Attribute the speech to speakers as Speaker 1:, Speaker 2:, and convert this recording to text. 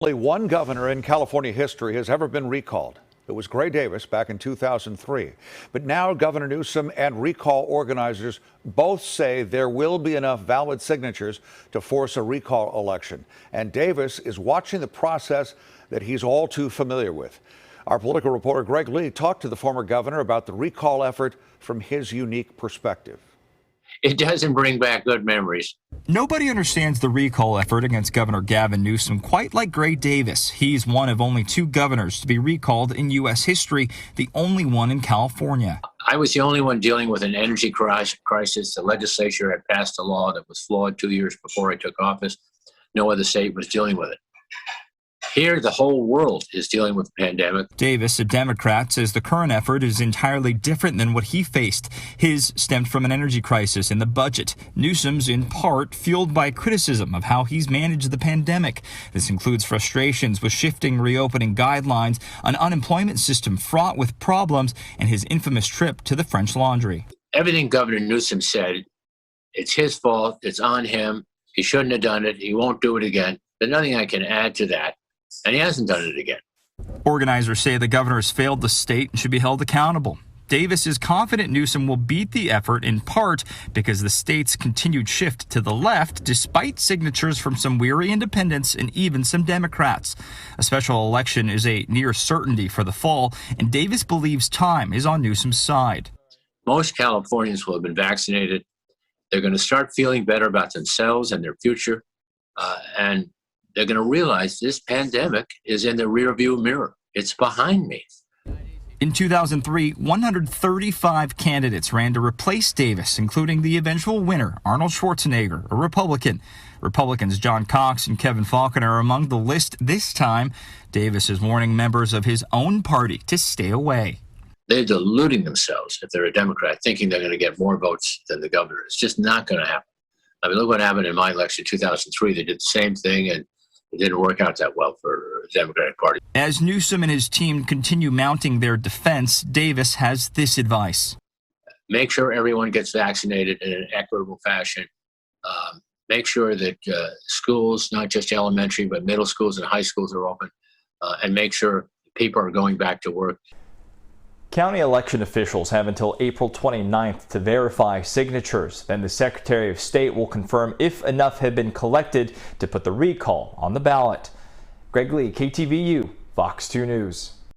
Speaker 1: Only one governor in California history has ever been recalled. It was Gray Davis back in 2003. But now Governor Newsom and recall organizers both say there will be enough valid signatures to force a recall election. And Davis is watching the process that he's all too familiar with. Our political reporter Greg Lee talked to the former governor about the recall effort from his unique perspective.
Speaker 2: It doesn't bring back good memories.
Speaker 3: Nobody understands the recall effort against Governor Gavin Newsom quite like Gray Davis. He's one of only two governors to be recalled in U.S. history, the only one in California.
Speaker 2: I was the only one dealing with an energy crisis. The legislature had passed a law that was flawed 2 years before I took office. No other state was dealing with it. Here, the whole world is dealing with the pandemic.
Speaker 3: Davis, a Democrat, says the current effort is entirely different than what he faced. His stemmed from an energy crisis in the budget. Newsom's, in part, fueled by criticism of how he's managed the pandemic. This includes frustrations with shifting reopening guidelines, an unemployment system fraught with problems, and his infamous trip to the French Laundry.
Speaker 2: Everything Governor Newsom said, it's his fault, it's on him, he shouldn't have done it, he won't do it again. There's nothing I can add to that. And he hasn't done it again.
Speaker 3: Organizers say the governor has failed the state and should be held accountable. Davis is confident Newsom will beat the effort in part because the state's continued shift to the left, despite signatures from some weary independents and even some Democrats. A special election is a near certainty for the fall, and Davis believes time is on Newsom's side.
Speaker 2: Most Californians will have been vaccinated. They're going to start feeling better about themselves and their future, and they're going to realize this pandemic is in the rearview mirror. It's behind me.
Speaker 3: In 2003, 135 candidates ran to replace Davis, including the eventual winner, Arnold Schwarzenegger, a Republican. Republicans John Cox and Kevin Faulconer are among the list this time. Davis is warning members of his own party to stay away.
Speaker 2: They're deluding themselves if they're a Democrat, thinking they're going to get more votes than the governor. It's just not going to happen. I mean, look what happened in my election in 2003. They did the same thing, and it didn't work out that well for the Democratic Party.
Speaker 3: As Newsom and his team continue mounting their defense, Davis has this advice.
Speaker 2: Make sure everyone gets vaccinated in an equitable fashion. Make sure that schools, not just elementary, but middle schools and high schools are open. And make sure people are going back to work.
Speaker 4: County election officials have until April 29th to verify signatures. Then the Secretary of State will confirm if enough have been collected to put the recall on the ballot. Greg Lee, KTVU, Fox 2 News.